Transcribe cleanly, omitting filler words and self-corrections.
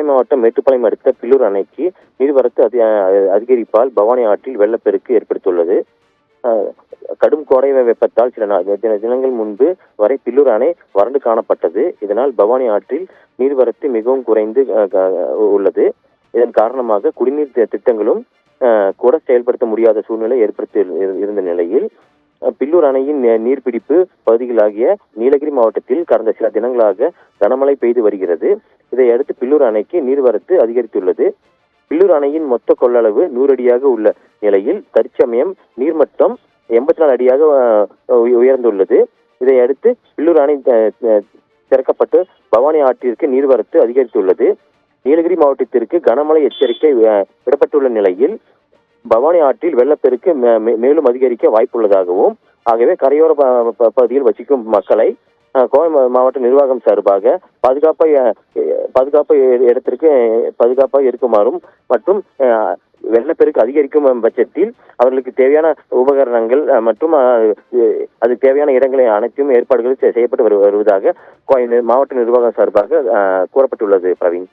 கோவை மாவட்டம் மேட்டுப்பாளையம் அடுத்த பில்லூர் அணைக்கு நீர்வரத்து அதிகரிப்பால் பவானி ஆற்றில் வெள்ளப்பெருக்கு ஏற்படுத்தியுள்ளது. கடும் கோடை வெப்பத்தால் சில தினங்கள் முன்பு வரை பில்லூர் அணை வறண்டு காணப்பட்டது. இதனால் பவானி ஆற்றில் நீர்வரத்து மிகவும் குறைந்து உள்ளது. இதன் காரணமாக குடிநீர் திட்டங்களும் கூட செயல்படுத்த முடியாத சூழ்நிலை ஏற்படுத்தி இருந்த நிலையில் பில்லூர் அணையின் நீர்பிடிப்பு பகுதிகளாகிய நீலகிரி மாவட்டத்தில் கடந்த சில தினங்களாக கனமழை பெய்து வருகிறது. இதையடுத்து பில்லூர் அணைக்கு நீர்வரத்து அதிகரித்துள்ளது. பில்லூர் அணையின் மொத்த கொள்ளளவு 100 அடியாக உள்ள நிலையில் தற்சமயம் நீர்மட்டம் 84 அடியாக உயர்ந்துள்ளது. இதையடுத்து பில்லூர் அணை திறக்கப்பட்டு பவானி ஆற்றிற்கு நீர்வரத்து அதிகரித்துள்ளது. நீலகிரி மாவட்டத்திற்கு கனமழை எச்சரிக்கை விடப்பட்டுள்ள நிலையில் பவானி ஆற்றில் வெள்ளப்பெருக்கு மேலும் அதிகரிக்க வாய்ப்புள்ளதாகவும், ஆகவே கரையோர பகுதியில் வசிக்கும் மக்களை கோவை மாவட்ட நிர்வாகம் சார்பாக பாதுகாப்பாக இருக்குமாறும் மற்றும் வெள்ளப்பெருக்கு அதிகரிக்கும் பட்சத்தில் அவர்களுக்கு தேவையான உபகரணங்கள் மற்றும் அதுக்கு தேவையான இடங்களை அனைத்தும் ஏற்பாடுகள் செய்யப்பட்டு வருவதாக மாவட்ட நிர்வாகம் சார்பாக கூறப்பட்டுள்ளது. பிரவீன்.